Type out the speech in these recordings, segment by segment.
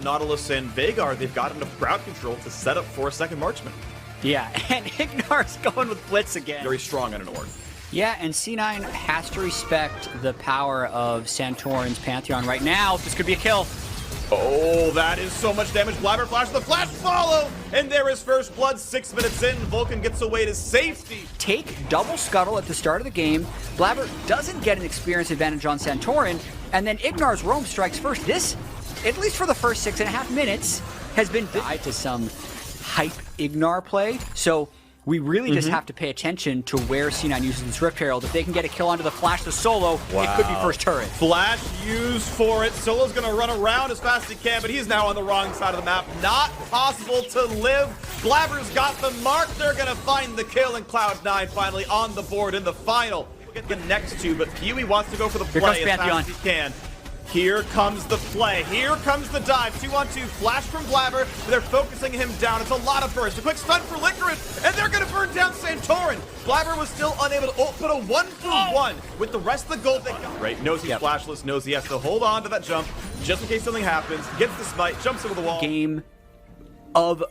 Nautilus and Veigar, they've got enough crowd control to set up for a second marksman. Yeah, and Ignar's going with Blitz again. Very strong on an Ornn. Yeah, and C9 has to respect the power of Santorin's Pantheon right now. This could be a kill. Oh, that is so much damage. Blabber flash, the flash follow, and there is first blood 6 minutes in. Vulcan gets away to safety. Take double scuttle at the start of the game. Blabber doesn't get an experience advantage on Santorin, and then Ignar's roam strikes first. This, at least for the first 6.5 minutes, has been tied to some hype Ignar play. So we really just have to pay attention to where C9 uses this Rift Herald. If they can get a kill onto the flash to Solo, it could be first turret. Flash used for it. Solo's going to run around as fast as he can, but he's now on the wrong side of the map. Not possible to live. Blabber's got the mark. They're going to find the kill, and Cloud9 finally on the board in the final. We'll get the next two, but Pee-wee wants to go for the play as fast as he can. Here comes the play. Here comes the dive. 2-on-2 flash from Blabber. They're focusing him down. It's a lot of burst. A quick stun for Licorice, and they're going to burn down Santorin. Blabber was still unable to put a 1-for-1 with the rest of the gold they got. Right, knows he's flashless, knows he has to hold on to that jump just in case something happens. Gets the smite, jumps over the wall. Game of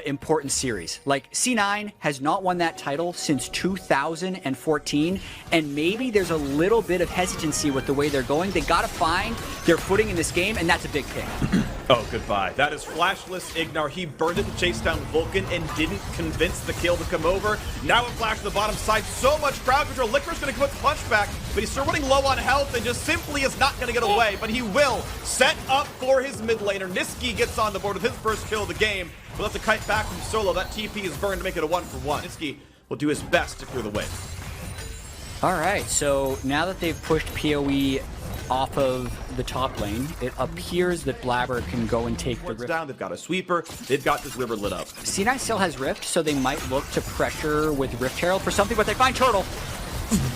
important series. Like, C9 has not won that title since 2014, and maybe there's a little bit of hesitancy with the way they're going. They gotta find their footing in this game, and that's a big pick. Oh, goodbye. That is flashless Ignar. He burned it to chase down Vulcan and didn't convince the kill to come over. Now a flash to the bottom side. So much crowd control. Licorice going to put the punch back, but he's still running low on health and just simply is not going to get away. But he will set up for his mid laner. Niski gets on the board with his first kill of the game. We'll have to kite back from Solo. That TP is burned to make it a 1-for-1. Niski will do his best to clear the way. All right, so now that they've pushed PoE off of the top lane, it appears that Blabber can go and take the Rift down. They've got a sweeper. They've got this river lit up. C9 still has Rift, so they might look to pressure with Rift Herald for something, but they find Turtle.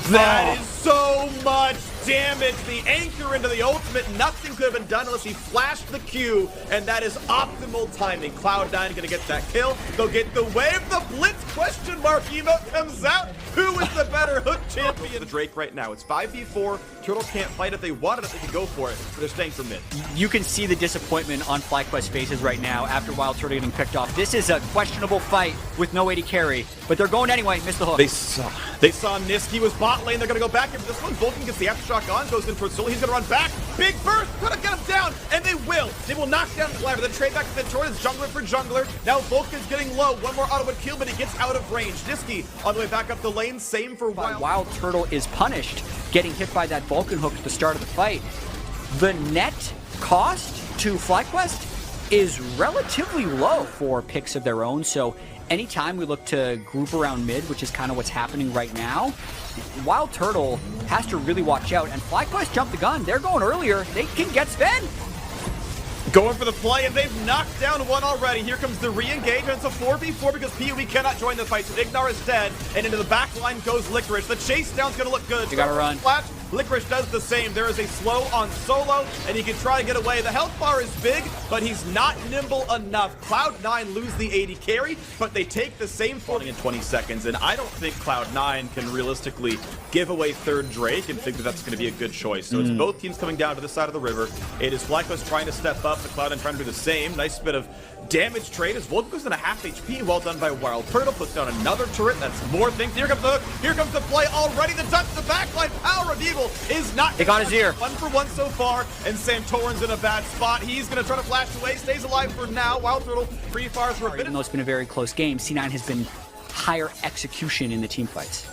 That is so much damage. The anchor into the ultimate. Nothing could have been done unless he flashed the Q, and that is optimal timing. Cloud9 going to get that kill. They'll get the wave. The Blitz question mark emote comes out. Who is the better hook champion? The Drake right now. It's 5v4. Turtle can't fight. If they wanted it, they could go for it, but they're staying for mid. You can see the disappointment on FlyQuest faces right now after Wild Turtle getting picked off. This is a questionable fight with no AD carry, but they're going anyway. Missed the hook. They saw Niski was bot lane. They're going to go back in for this one. Vulcan gets the aftershock on, goes in towards Solo. He's going to run back. Big burst. Going to get him down, and they will. They will knock down Blabber. Then trade back to Santorin. It's jungler for jungler. Now Vulcan's getting low. One more auto would kill, but he gets out of range. Niski on the way back up the lane. Same for Wild. Wild Turtle is punished, getting hit by that Vulcan hook at the start of the fight. The net cost to FlyQuest is relatively low for picks of their own, so anytime we look to group around mid, which is kind of what's happening right now, Wild Turtle has to really watch out, and FlyQuest jumped the gun. They're going earlier. They can get Sven. Going for the play, and they've knocked down one already. Here comes the re-engage, and it's a 4v4 because PoE cannot join the fight, so Ignar is dead, and into the back line goes Licorice. The chase down's going to look good. You gotta run. Flash. Licorice does the same. There is a slow on Solo, and he can try to get away. The health bar is big, but he's not nimble enough. Cloud9 lose the AD carry, but they take the same footing in 20 seconds, and I don't think Cloud9 can realistically give away third Drake and think that that's going to be a good choice. So it's both teams coming down to this side of the river. It is FlyQuest trying to step up, but Cloud9 trying to do the same. Nice bit of damage trade as Vulcan goes in a half HP. Well done by Wild Turtle. Puts down another turret. That's more things. Here comes the hook. Here comes the play already. The touch, the backline. Power of Evil is not. They got his ear. 1-for-1 so far, and Santorin's in a bad spot. He's going to try to flash away. Stays alive for now. Wild Turtle free fires for a bit. Even though it's been a very close game, C9 has been higher execution in the team fights.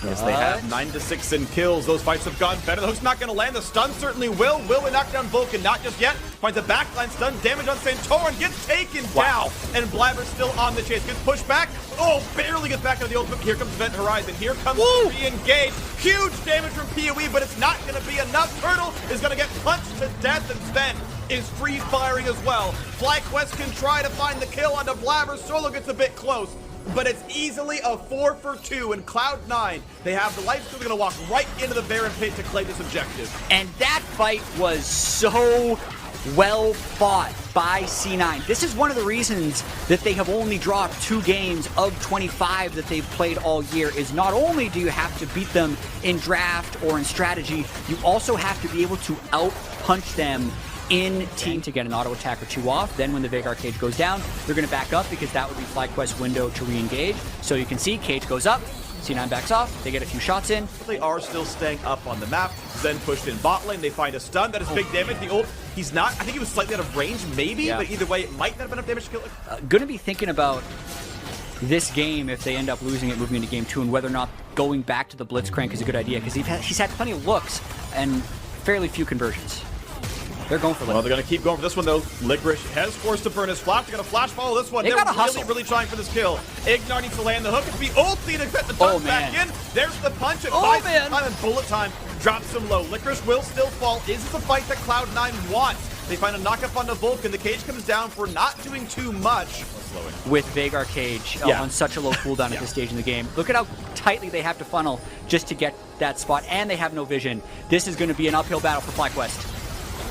Yes, they have 9-6 in kills. Those fights have gone better. The hook's not going to land. The stun certainly will. Will they knock down Vulcan? Not just yet. Finds a backline stun. Damage on Santorin. Gets taken down. And Blabber's still on the chase. Gets pushed back. Oh, barely gets back into the ultimate. Here comes Event Horizon. Here comes the re-engage. Huge damage from PoE, but it's not going to be enough. Turtle is going to get punched to death, and Sven is free firing as well. FlyQuest can try to find the kill onto Blabber. Solo gets a bit close, but it's easily a 4-for-2, and Cloud9, they have the life steal. They're going to walk right into the Baron Pit to claim this objective. And that fight was so well fought by C9. This is one of the reasons that they have only dropped 2 games of 25 that they've played all year, is not only do you have to beat them in draft or in strategy, you also have to be able to out-punch them in team to get an auto attack or two off. Then when the Veigar cage goes down, they're going to back up because that would be FlyQuest's window to re-engage. So you can see cage goes up, C9 backs off, they get a few shots in. They are still staying up on the map. Zen pushed in bot lane, they find a stun, that is big damage. The ult, he's not, I think he was slightly out of range, maybe, but either way, it might not have been enough damage to kill it. Going to be thinking about this game if they end up losing it moving into game 2 and whether or not going back to the Blitzcrank is a good idea because he's had plenty of looks and fairly few conversions. They're going for it. Well, they're going to keep going for this one, though. Licorice has forced to burn his flash. They're going to flash follow this one. They're really trying for this kill. Ignar needs to land the hook. It's the ulti to get the dunk back in. There's the punch. It buys time and bullet time drops him low. Licorice will still fall. Is this a fight that Cloud9 wants? They find a knock-up onto Vulcan. The cage comes down for not doing too much. With Veigar cage on such a low cooldown at this stage in the game. Look at how tightly they have to funnel just to get that spot, and they have no vision. This is going to be an uphill battle for FlyQuest.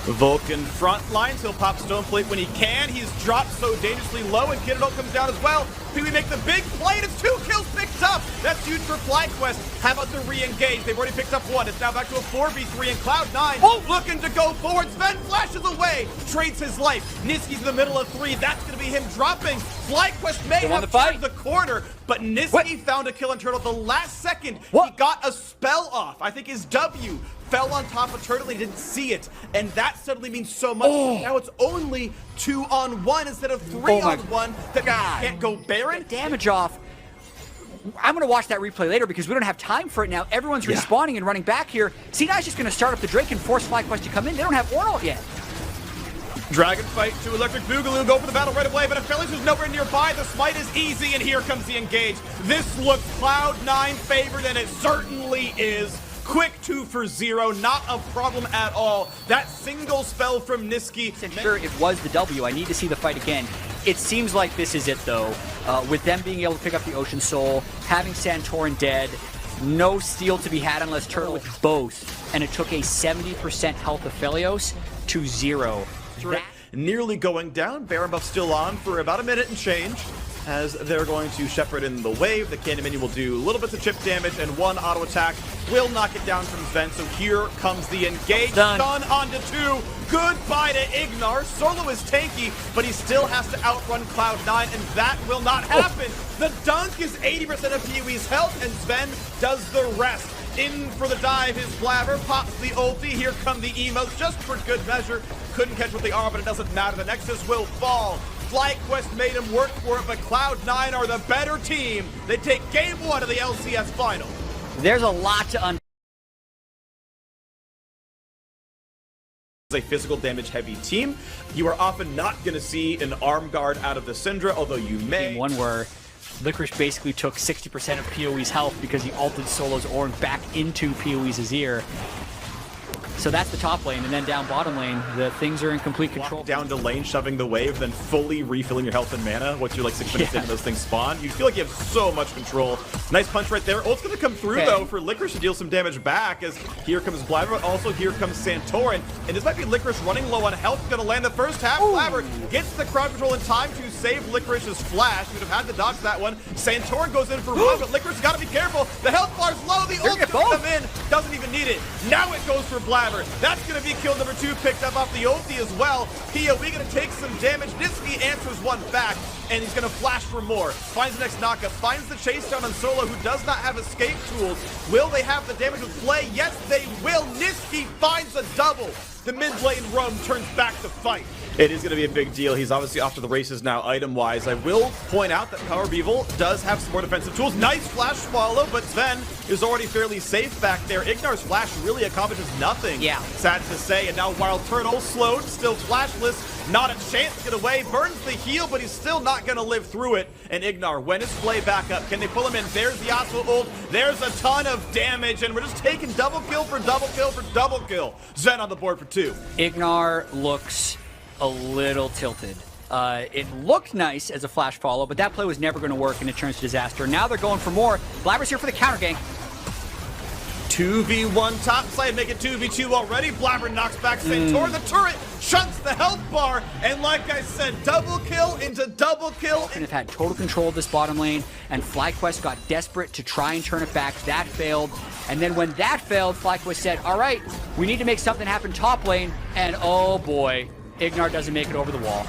Vulcan front lines. He'll pop Stone Plate when he can. He's dropped so dangerously low, and Kiddo comes down as well. We make the big play, and it's 2 kills picked up. That's huge for FlyQuest. How about the re-engage? They've already picked up 1. It's now back to a 4v3, and Cloud9 looking to go forward. Sven flashes away, trades his life. Niski's in the middle of 3. That's going to be him dropping. FlyQuest may have turned the corner, but Niski found a kill on Turtle at the last second. He got a spell off. I think his W fell on top of Turtle, he didn't see it, and that suddenly means so much. Now it's only 2-on-1 instead of 3-on-1 that can't go Baron. Damage off. I'm going to watch that replay later because we don't have time for it now. Everyone's respawning and running back here. C9's just going to start up the Drake and force FlyQuest to come in. They don't have Ornal yet. Dragon fight to Electric Boogaloo, go for the battle right away, but Aphelios is nowhere nearby. The smite is easy, and here comes the engage. This looks Cloud9 favored, and it certainly is. Quick 2 for 0, not a problem at all. That single spell from Niski. Sure, it was the W. I need to see the fight again. It seems like this is it, though. With them being able to pick up the Ocean Soul, having Santorin dead, no steal to be had unless Turtle with both, and it took a 70% health of Aphelios to 0. Nearly going down. Baron buff still on for about a minute and change, as they're going to shepherd in the wave. The cannon minion will do little bits of chip damage, and 1 auto attack will knock it down from Sven. So here comes the engage. Stun onto 2. Goodbye to Ignar. Solo is tanky, but he still has to outrun Cloud9, and that will not happen. The dunk is 80% of PoE's health, and Sven does the rest. In for the dive, his Blabber pops the ulti. Here come the emotes, just for good measure. Couldn't catch what they are, but it doesn't matter. The Nexus will fall. FlyQuest made him work for it, but Cloud9 are the better team. They take game 1 of the LCS final. There's a lot to A physical damage heavy team. You are often not going to see an arm guard out of the Syndra, although you may. Game 1 where Licorice basically took 60% of PoE's health because he ulted Solo's Ornn back into PoE's Azir. So that's the top lane, and then down bottom lane, the things are in complete control. Down to lane, shoving the wave, then fully refilling your health and mana once you're like 6 minutes in and those things spawn. You feel like you have so much control. Nice punch right there. Ult's gonna come through though for Licorice to deal some damage back, as here comes Blabber, but also here comes Santorin. And this might be Licorice running low on health. He's gonna land the first half. Blabber gets the crowd control in time to save Licorice's flash. He would have had to dodge that one. Santorin goes in for 1, but Licorice gotta be careful. The health bar's low. The ult's gonna come in. Doesn't even need it. Now it goes for Blabber. That's gonna be kill number 2, picked up off the ulti as well. PoE gonna take some damage. Niski answers 1 back, and he's gonna flash for more. Finds the next knockup, finds the chase down on Solo, who does not have escape tools. Will they have the damage with play? Yes, they will. Niski finds a double. The mid lane roam turns back to fight. It is going to be a big deal. He's obviously off to the races now item-wise. I will point out that Power Beevil does have some more defensive tools. Nice flash follow, but Sven is already fairly safe back there. Ignar's flash really accomplishes nothing. Yeah. Sad to say. And now Wild Turtle slowed, still flashless. Not a chance to get away. Burns the heal, but he's still not going to live through it. And Ignar, when is play back up? Can they pull him in? There's the Yasuo ult. There's a ton of damage, and we're just taking double kill for double kill for double kill. Zen on the board for 2. Ignar looks a little tilted. It looked nice as a flash follow, but that play was never going to work, and it turns to disaster. Now they're going for more. Blabber's here for the counter gank. 2v1 top side, make it 2v2 already. Blabber knocks back Centaur. The turret shunts the health bar, and like I said, double kill into double kill. And have had total control of this bottom lane, and FlyQuest got desperate to try and turn it back. That failed, and then when that failed, FlyQuest said, all right, we need to make something happen top lane, and oh boy, Ignar doesn't make it over the wall.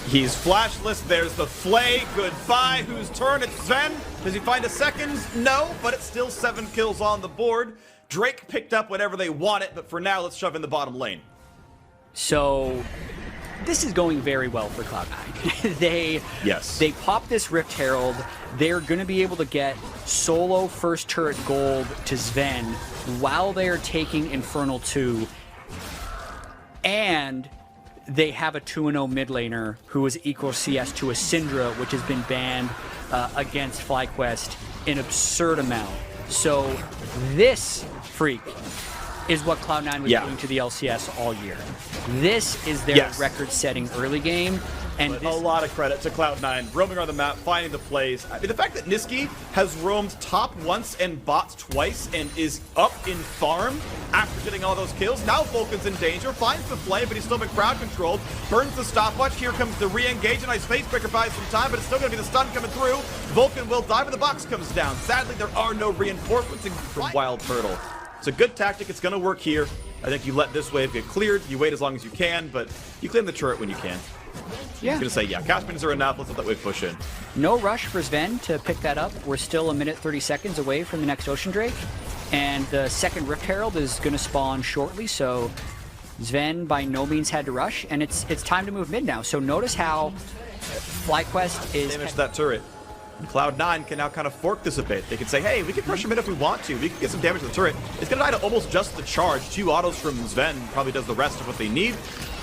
He's flashless. There's the Flay. Goodbye. Whose turn? It's Sven. Does he find a second? No, but it's still 7 kills on the board. Drake picked up whenever they want it, but for now, let's shove in the bottom lane. So this is going very well for Cloud9. They pop this Rift Herald. They're going to be able to get solo first turret gold to Sven while they're taking Infernal 2. And they have a 2-0 mid laner who is equal CS to a Syndra, which has been banned against FlyQuest an absurd amount. So this freak is what Cloud9 was doing to the LCS all year. This is their record-setting early game. And a lot of credit to Cloud9, roaming around the map, finding the plays. I mean, the fact that Niski has roamed top once and bot twice and is up in farm after getting all those kills. Now Vulcan's in danger, finds the play, but he's still been crowd controlled. Burns the stopwatch. Here comes the re-engage. A nice face breaker buys some time, but it's still going to be the stun coming through. Vulcan will die, but the box comes down. Sadly, there are no reinforcements from Wild Turtle. It's a good tactic. It's going to work here. I think you let this wave get cleared. You wait as long as you can, but you claim the turret when you can. Yeah. I'm going to say, Caspians are enough. Let's let that wave push in. No rush for Sven to pick that up. We're still 1 minute 30 seconds away from the next Ocean Drake. And the second Rift Herald is going to spawn shortly, so Sven by no means had to rush. And it's time to move mid now. So notice how FlyQuest is... Damage that turret. And Cloud9 can now kind of fork this a bit. They can say, hey, we can push him in if we want to. We can get some damage to the turret. It's going to die to almost just the charge. 2 autos from Sven probably does the rest of what they need.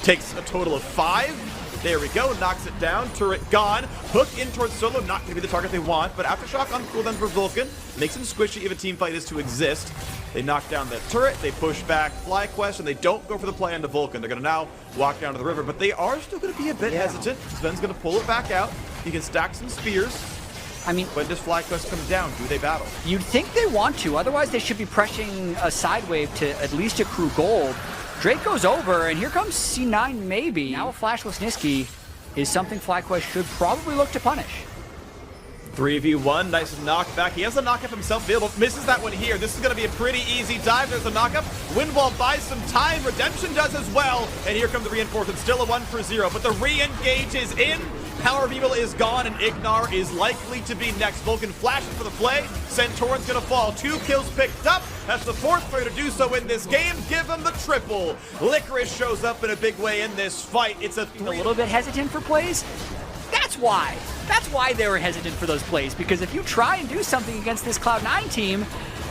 Takes a total of 5. There we go, knocks it down, turret gone. Hook in towards Solo, not gonna be the target they want, but Aftershock on cooldown for Vulcan. Makes him squishy if a team fight is to exist. They knock down that turret, they push back FlyQuest, and they don't go for the play onto Vulcan. They're gonna now walk down to the river, but they are still gonna be a bit hesitant. Sven's gonna pull it back out. He can stack some spears. I mean, when does FlyQuest come down? Do they battle? You'd think they want to, otherwise they should be pressing a side wave to at least accrue gold. Drake goes over, and here comes C9 maybe. Now a flashless Niski is something FlyQuest should probably look to punish. 3v1, nice knockback. He has a knockup himself available. Misses that one here. This is going to be a pretty easy dive. There's a knockup. Windwall buys some time. Redemption does as well. And here comes the reinforcement. Still a 1-for-0, but the re-engage is in. Power of Evil is gone, and Ignar is likely to be next. Vulcan flashes for the play. Centaur's gonna fall. 2 kills picked up. That's the 4th player to do so in this game. Give him the triple. Licorice shows up in a big way in this fight. It's a 3. A little bit hesitant for plays? That's why. That's why they were hesitant for those plays, because if you try and do something against this Cloud9 team,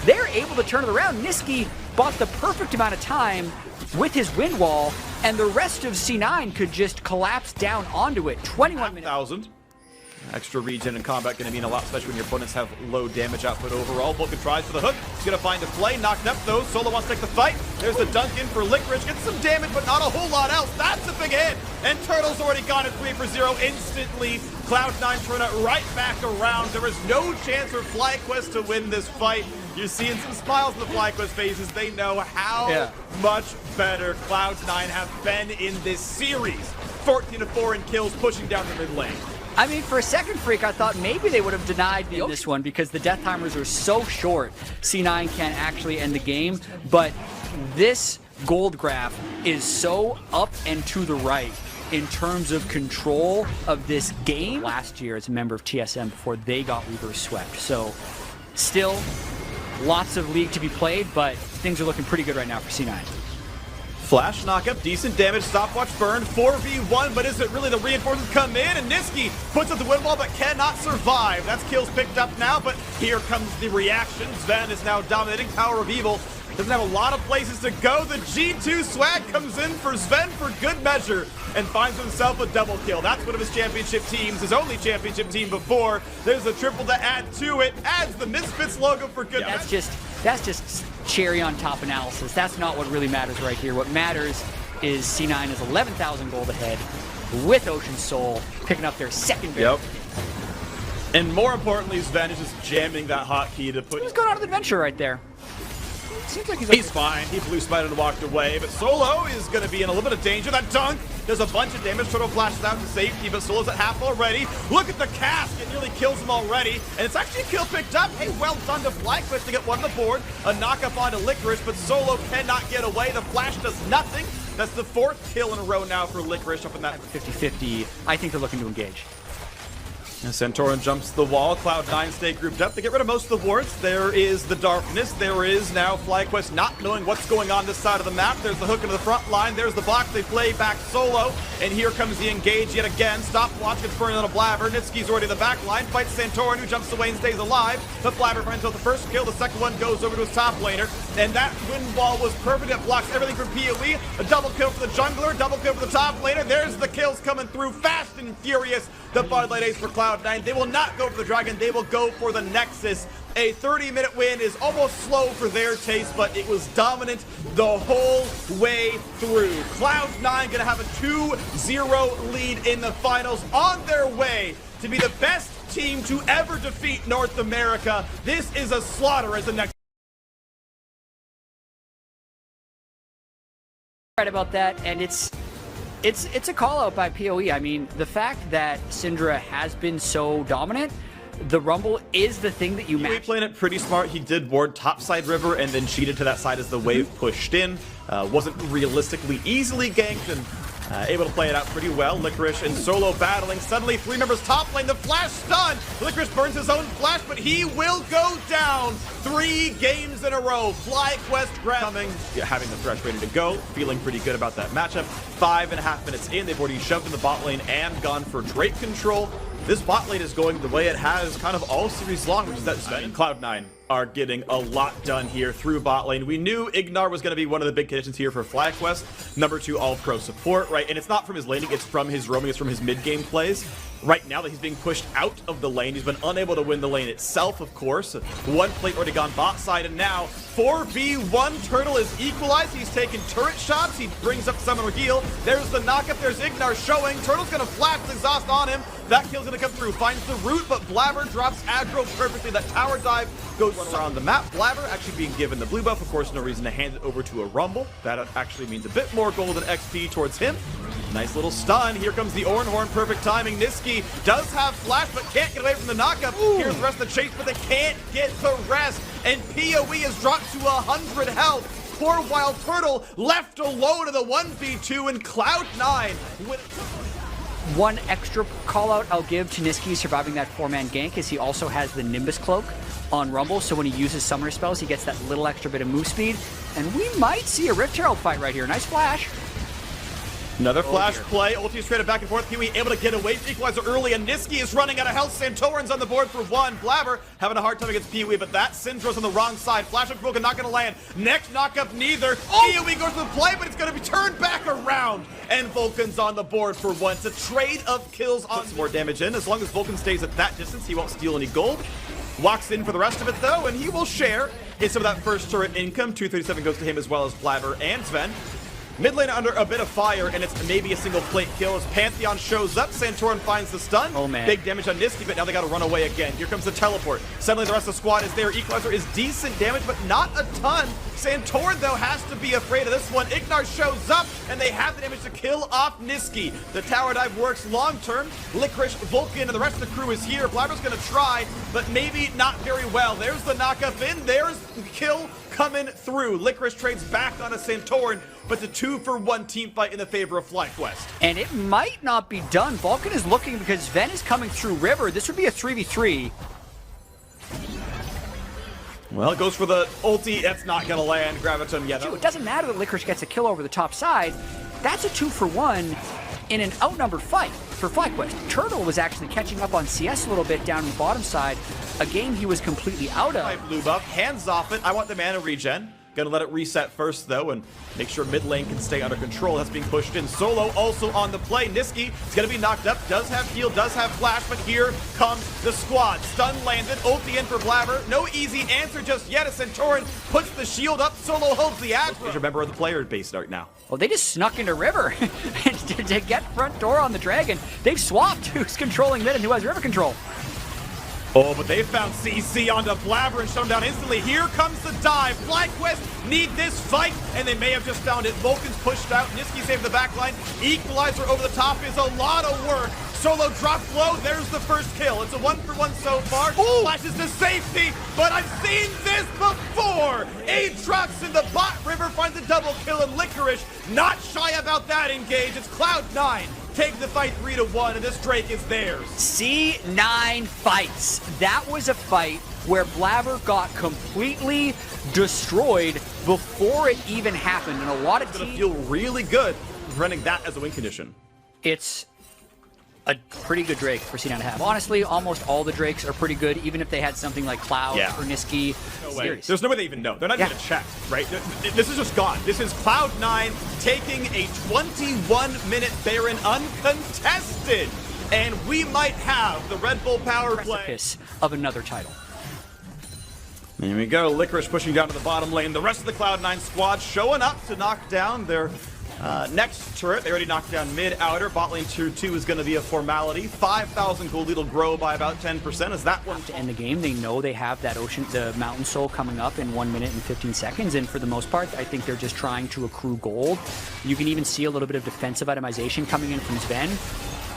they're able to turn it around. Niski bought the perfect amount of time with his wind wall, and the rest of C9 could just collapse down onto it. 21 minutes. 1,000. Extra regen in combat going to mean a lot, especially when your opponents have low damage output overall. Vulcan tries for the hook. He's going to find a play. Knocked up, though. Solo wants to take the fight. There's the dunk in for Licorice. Gets some damage, but not a whole lot else. That's a big hit. And Turtle's already gone at 3-for-0 instantly. Cloud9 turn it right back around. There is no chance for FlyQuest to win this fight. You're seeing some smiles on the FlyQuest faces. They know how much better Cloud9 have been in this series. 14-4 in kills, pushing down the mid lane. I mean, for a second, Freak, I thought maybe they would have denied this one because the death timers are so short. C9 can't actually end the game, but this gold graph is so up and to the right in terms of control of this game. Last year as a member of TSM before they got reverse swept. So still lots of league to be played, but things are looking pretty good right now for C9. Flash knockup, decent damage, stopwatch burned, 4v1, but is it really? The reinforcements come in, and Niski puts up the wind wall, but cannot survive. That's kills picked up now, but here comes the reaction. Sven is now dominating. Power of Evil doesn't have a lot of places to go. The G2 swag comes in for Sven for good measure, and finds himself a double kill. That's one of his championship teams, his only championship team before. There's a triple to add to it, adds the Misfits logo for good measure. That's just cherry on top analysis. That's not what really matters right here. What matters is C9 is 11,000 gold ahead with Ocean Soul picking up their second victory. And more importantly, Sven is just jamming that hotkey to put... What's going on with Adventure right there? Seems like He's fine. He blue spied and walked away, but Solo is going to be in a little bit of danger. That dunk does a bunch of damage. Turtle flashes out to safety, but Solo's at half already. Look at the cast. It nearly kills him already, and it's actually a kill picked up. Hey, well done to FlyQuest to get one on the board. A knock-up onto Licorice, but Solo cannot get away. The flash does nothing. That's the 4th kill in a row now for Licorice up in that 50-50. I think they're looking to engage. Santorin jumps the wall. Cloud9 stay grouped up to get rid of most of the wards. There is the darkness. There is now FlyQuest not knowing what's going on this side of the map. There's the hook into the front line. There's the box. They play back Solo. And here comes the engage yet again. Stopwatch gets burned on a Blabber. Nitsky's already in the back line. Fights Santorin, who jumps away and stays alive. But Blabber finds out the first kill. The second one goes over to his top laner. And that wind wall was perfect. It blocks everything from PoE. A double kill for the jungler. Double kill for the top laner. There's the kills coming through fast and furious. The Bud Light Ace for Cloud9. They will not go for the Dragon. They will go for the Nexus. A 30-minute win is almost slow for their taste, but it was dominant the whole way through. Cloud9 going to have a 2-0 lead in the finals, on their way to be the best team to ever defeat North America. This is a slaughter as the next. Right about that, and it's a call out by PoE. I mean, the fact that Syndra has been so dominant, the Rumble is the thing that you match. He playing it pretty smart. He did ward topside river and then cheated to that side as the wave pushed in. Wasn't realistically easily ganked and able to play it out pretty well. Licorice and Solo battling. Suddenly 3 members top lane. The flash stun. Licorice burns his own flash, but he will go down 3 games in a row. FlyQuest coming, having the thresh ready to go. Feeling pretty good about that matchup. 5.5 minutes in, they've already shoved in the bot lane and gone for Drake control. This bot lane is going the way it has kind of all series long, which is that Cloud9 are getting a lot done here through bot lane. We knew Ignar was going to be one of the big conditions here for FlyQuest. Number 2 all-pro support, right? And it's not from his laning, it's from his roaming, it's from his mid-game plays. Right now that he's being pushed out of the lane, he's been unable to win the lane itself, of course. 1 plate already gone bot side, and now 4v1. Turtle is equalized. He's taking turret shots. He brings up Summoner Heal. There's the knockup. There's Ignar showing. Turtle's going to flash the exhaust on him. That kill's going to come through. Finds the root, but Blabber drops aggro perfectly. That tower dive goes around the map. Blabber actually being given the blue buff. Of course, no reason to hand it over to a Rumble. That actually means a bit more golden XP towards him. Nice little stun. Here comes the Ornhorn. Perfect timing. Niski does have flash, but can't get away from the knockup. Here's the rest of the chase, but they can't get the rest. And PoE is dropped to 100 health. Poor Wild Turtle left alone in the 1v2, and Cloud9 with... One extra call out I'll give to Niski surviving that 4-man gank is he also has the Nimbus Cloak on Rumble, so when he uses summoner spells, he gets that little extra bit of move speed. And we might see a Rift Herald fight right here. Nice flash. Another flash play. Ulti traded back and forth. PoE able to get away from Equalizer early, and Niski is running out of health. Santorin's on the board for 1. Blabber having a hard time against PoE, but that Syndra's on the wrong side. Flash up broken, not going to land. Next knockup, neither. PoE goes to the play, but it's going to be turned back around. And Vulcan's on the board for 1. It's a trade of kills on some more damage in. As long as Vulcan stays at that distance, he won't steal any gold. Walks in for the rest of it, though, and he will share in some of that first turret income. 237 goes to him as well as Blabber and Sven. Mid lane under a bit of fire, and it's maybe a single plate kill as Pantheon shows up. Santorin finds the stun. Oh, man. Big damage on Niski, but now they got to run away again. Here comes the teleport. Suddenly the rest of the squad is there. Equalizer is decent damage, but not a ton. Santorin, though, has to be afraid of this one. Ignar shows up, and they have the damage to kill off Niski. The tower dive works long-term. Licorice, Vulcan, and the rest of the crew is here. Blabber's going to try, but maybe not very well. There's the knockup in. There's the kill coming through. Licorice trades back on a Santorin, but it's a 2-for-1 team fight in the favor of FlyQuest. And it might not be done. Vulcan is looking because Sven is coming through river. This would be a 3v3. Well, it goes for the ulti. That's not going to land. Graviton, yeah. It doesn't matter that Licorice gets a kill over the top side. That's a 2-for-1 in an outnumbered fight for FlyQuest. Turtle was actually catching up on CS a little bit down the bottom side. A game he was completely out of. Blue buff, hands off it. I want the mana regen. Gonna let it reset first, though, and make sure mid lane can stay under control. That's being pushed in. Solo also on the play. Niski is gonna be knocked up. Does have heal, does have flash, but here comes the squad. Stun landed. Ulti in for Blabber. No easy answer just yet as Santorin puts the shield up. Solo holds the aggro. Remember the player base right now. Well, they just snuck into river to get front door on the dragon. They've swapped who's controlling mid and who has river control. Oh, but they found CC onto Blabber and shut him down instantly. Here comes the dive. FlyQuest need this fight, and they may have just found it. Vulcan's pushed out. Niski saved the backline. Equalizer over the top is a lot of work. Solo drops low. There's the first kill. It's a 1-for-1 so far. Ooh. Flashes to safety, but I've seen this before. Aatrox in the bot river finds a double kill, and Licorice not shy about that engage. It's Cloud9. Take the fight 3-1, and this Drake is theirs. C9 fights. That was a fight where Blabber got completely destroyed before it even happened, and a lot of It's gonna teams feel really good running that as a win condition. It's a pretty good Drake for C9 to have. Honestly, almost all the Drakes are pretty good, even if they had something like Cloud or Niski. No way. There's no way they even know. They're not even gonna check, right? This is just gone. This is Cloud9 taking a 21-minute Baron uncontested, and we might have the Red Bull power play of another title. Here we go. Licorice pushing down to the bottom lane. The rest of the Cloud9 squad showing up to knock down their next turret. They already knocked down mid-outer. Bot lane tier 2 is going to be a formality. 5,000 gold lead will grow by about 10% as that one. To end the game, they know they have that the Mountain Soul coming up in 1 minute and 15 seconds, and for the most part, I think they're just trying to accrue gold. You can even see a little bit of defensive itemization coming in from Sven,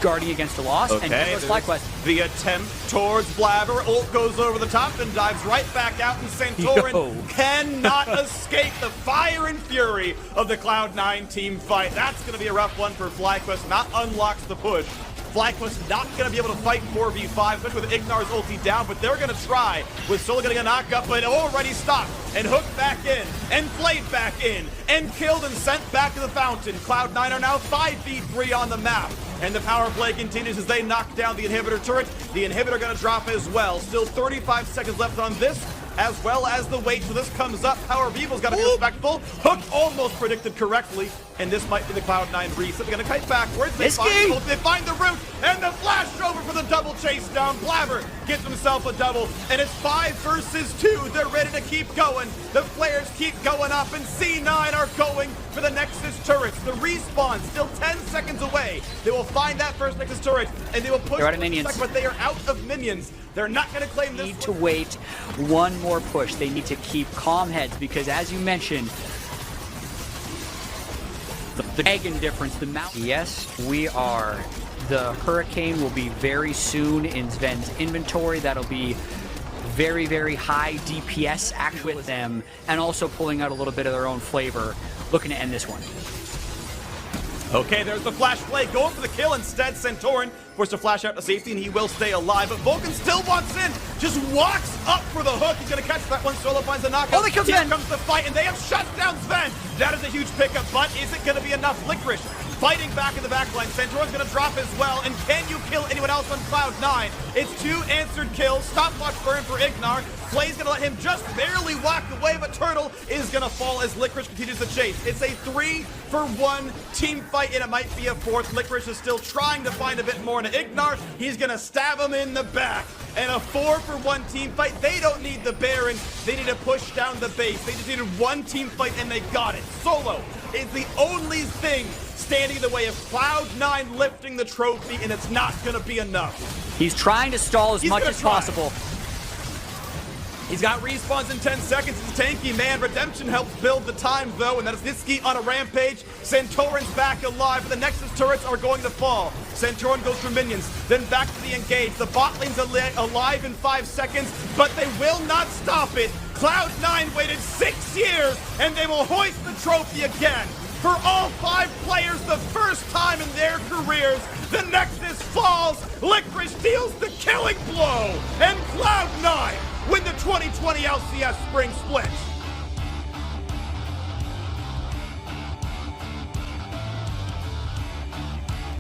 guarding against a loss, and here goes FlyQuest. The attempt towards Blabber. Ult goes over the top and dives right back out, and Santorin cannot escape the fire and fury of the Cloud9 team fight. That's going to be a rough one for FlyQuest. Not unlocks the push. FlyQuest not going to be able to fight 4v5, especially with Ignar's ulti down, but they're going to try. With Solo getting a knock up, but already stopped, and hooked back in, and played back in, and killed and sent back to the fountain. Cloud9 are now 5v3 on the map. And the power play continues as they knock down the inhibitor turret. The inhibitor going to drop as well. Still 35 seconds left on this, as well as the wait. So this comes up. Power of Evil's got to be respectful. Hook almost predicted correctly. And this might be the Cloud9 reset. They're going to kite backwards. They find the root, and the flash over for the double chase down. Blabber gets himself a double, and it's 5 versus 2. They're ready to keep going. The players keep going up, and C9 are going for the Nexus turrets. The respawn still 10 seconds away. They will find that first Nexus turret, and they will push out of minions. But they are out of minions. They're not going to claim this. They need to wait one more push. They need to keep calm heads, because as you mentioned, the dragon difference, the mountain. Yes, we are. The Hurricane will be very soon in Sven's inventory. That'll be very, very high DPS actually with them, and also pulling out a little bit of their own flavor. Looking to end this one. Okay, there's the flash play, going for the kill instead. Santorin forced to flash out to safety, and he will stay alive, but Vulcan still wants in, just walks up for the hook. He's going to catch that one. Solo finds the knockout. Oh, they killed Here Sven. comes the fight, and they have shut down Sven. That is a huge pickup, but is it going to be enough? Licorice fighting back in the backline. Santorin's going to drop as well, and can you kill anyone else on Cloud9? It's 2 answered kills. Stopwatch burn for Ignar. Play's going to let him just barely walk away, but Turtle is going to fall as Licorice continues the chase. It's a 3-for-1 team fight, and it might be a 4th. Licorice is still trying to find a bit more into Ignar. He's going to stab him in the back. And a 4-for-1 team fight. They don't need the Baron. They need to push down the base. They just needed one team fight, and they got it. Solo is the only thing standing in the way of Cloud9 lifting the trophy, and it's not going to be enough. He's trying to stall as much as possible. He's got respawns in 10 seconds. He's a tanky man. Redemption helps build the time, though, and that is Niski on a rampage. Santorin's back alive, but the Nexus turrets are going to fall. Santorin goes for minions, then back to the engage. The bot lane's alive in 5 seconds, but they will not stop it. Cloud9 waited 6 years, and they will hoist the trophy again. For all 5 players, the first time in their careers, the Nexus falls. Licorice deals the killing blow, and Cloud9 win the 2020 LCS Spring Split.